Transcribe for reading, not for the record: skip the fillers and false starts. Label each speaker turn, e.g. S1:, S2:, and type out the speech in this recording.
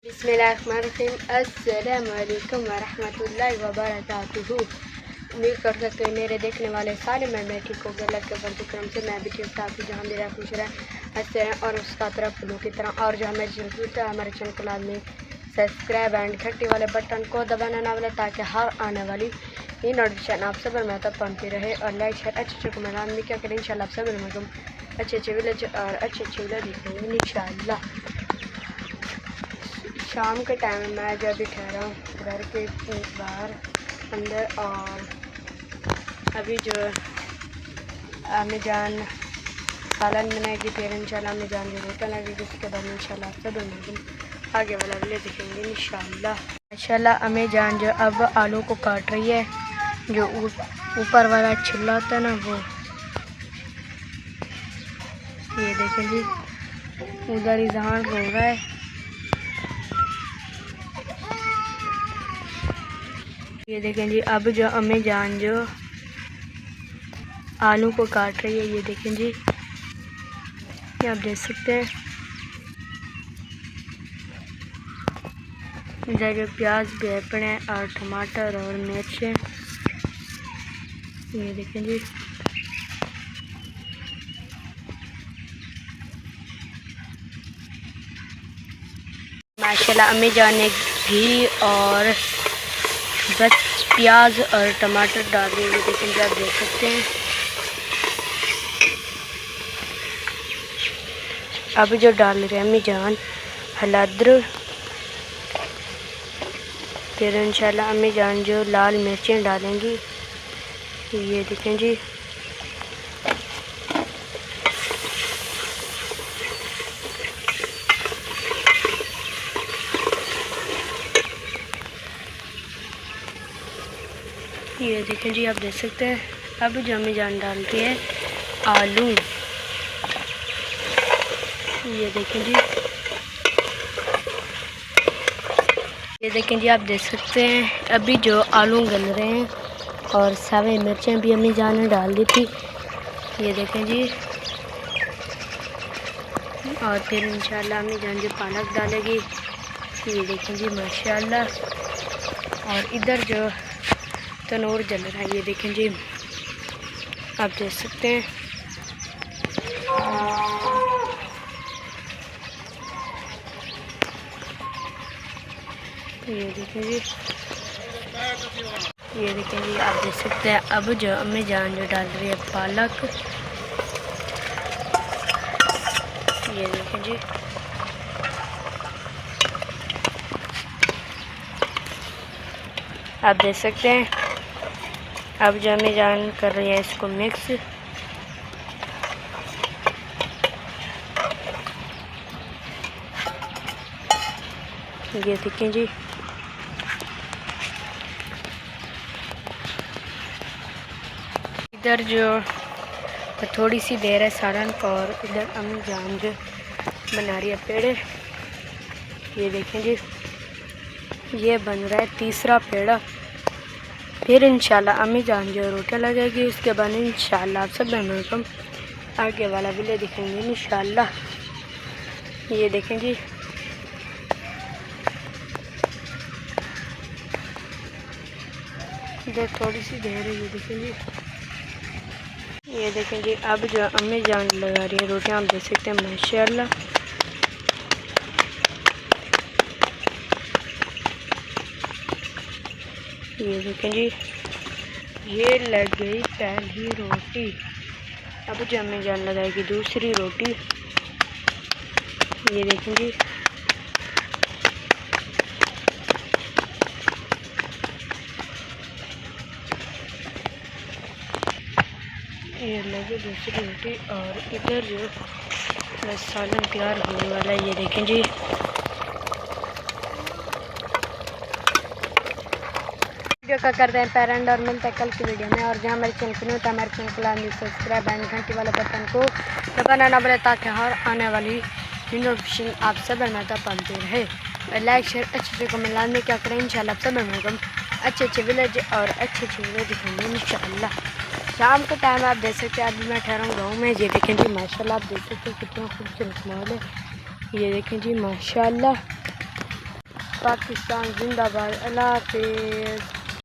S1: बिस्मिल्लाहिर्रहमानिर्रहीम। अस्सलामुअलैकुम वरहमतुल्लाहि वबरकातुहू। उम्मीद कर सकते हैं मेरे देखने वाले सारे मैं ठीक हो गया। अल्लाह के फर्ज करम से मैं भी ठीक ठाक जहाँ मेरा खुश रहे हंसते हैं और उसका तरफ फूलों की तरह। और जो हमारे चैनल को लाजमी सब्सक्राइब एंड घंटी वाले बटन को दबाना ना भूलें ताकि हर आने वाली ये नोटिफिकेशन आप सब में तक पहुँचती रहे। और लाइक शेयर अच्छे कमेंट आदमी क्या करें इंशाल्लाह आप सब में अच्छे विलेज और अच्छे वीडियो दिखेंगे इंशाल्लाह। शाम के टाइम में मैं जब भी ठहरा हूँ घर के बाहर अंदर, और अभी जो अम्मी जान सालन बनाएगी फिर इंशाल्लाह अम्मी जान जो रोटा लगेगी उसके बाद इंशाल्लाह सब आगे वाला वीडियो दिखेंगे इंशाल्लाह। माशाल्लाह अम्मी जान जो अब आलू को काट रही है, जो ऊपर वाला छिल्ला होता है ना वो, ये देखें जी उधर इजहार हो रहा है। ये देखें जी अब जो अम्मी जान जो आलू को काट रही है, ये देखें जी, ये आप देख सकते हैं। इधर जो प्याज बेपड़े और टमाटर और मिर्च, ये देखें जी। माशाल्लाह अम्मी जान ने घी और बस प्याज और टमाटर डाल दिए, ये देखें जी आप देख सकते हैं। अब जो डाल रहे हैं अम्मी जान हलदर, फिर इंशाल्लाह अम्मी जान जो लाल मिर्चें डालेंगी, ये देखें जी। ये देखें जी आप देख सकते हैं। अब जो अम्मी जान डालती है आलू, ये देखें जी, ये देखें जी आप देख सकते हैं। अभी जो आलू गल रहे हैं और सावे मिर्चें भी अम्मी जान ने डाल दी थी, ये देखें जी। और फिर इंशाल्लाह अम्मी जान जो पालक डालेगी, ये देखें जी माशाल्लाह। और इधर जो तनूर जल रहा है, ये देखें जी आप देख सकते हैं। ये देखें जी, ये देखें जी आप देख सकते हैं। अब जो अम्मी जान जो डाल रही है पालक, ये देखें जी। आप देख सकते हैं। अब जो अम्मी जान कर रही है इसको मिक्स, ये देखें जी। इधर जो थोड़ी सी देर है सालन को, और इधर अम्मी जान जो बना रही है पेड़े, ये देखें जी। ये बन रहा है तीसरा पेड़ा। फिर इंशाल्लाह अम्मी जान जो रोटी लगेगी, उसके बाद इंशाल्लाह आप सब हम आगे वाला वीडियो दिखेंगे इंशाल्लाह। ये देखें जी, इधर थोड़ी सी देर है, ये देखें जी। ये देखें जी अब जो अम्मी जान लगा रही है रोटियां, आप देख सकते हैं माशाल्लाह। ये देखें जी, ये लग गई पहली रोटी। अब जो अम्मी जान लगाएगी दूसरी रोटी, ये देखें जी। ये लगे दूसरी रोटी, और इधर जो सालन तैयार होने वाला है, ये देखें जी। वीडियो का करते हैं पेरेंट और मिलते हैं कल की वीडियो में। और जहाँ हमारे चैनल को नहीं होता हमारे चैनल को लाजमी सब्सक्राइब एंड घंटी वाले बटन को दबाना ना भूलें ताकि हर आने वाली नोटिफिकेशन आप सब में तक पहुँचती रहे। और लाइक शेयर अच्छे कमेंट लाजमी क्या करें इंशाल्लाह आप सब में अच्छे विलेज और अच्छे वीडियो दिखेंगे इंशाल्लाह। शाम के टाइम आप देख सकते हैं। अभी मैं ठहरा हूँ गाँव में, ये देखें जी माशाल्लाह आप देख सकते हैं कितना खूबसूरत माहौल है। ये देखें जी माशाल्लाह। पाकिस्तान जिंदाबाद। अल्लाह हाफिज़।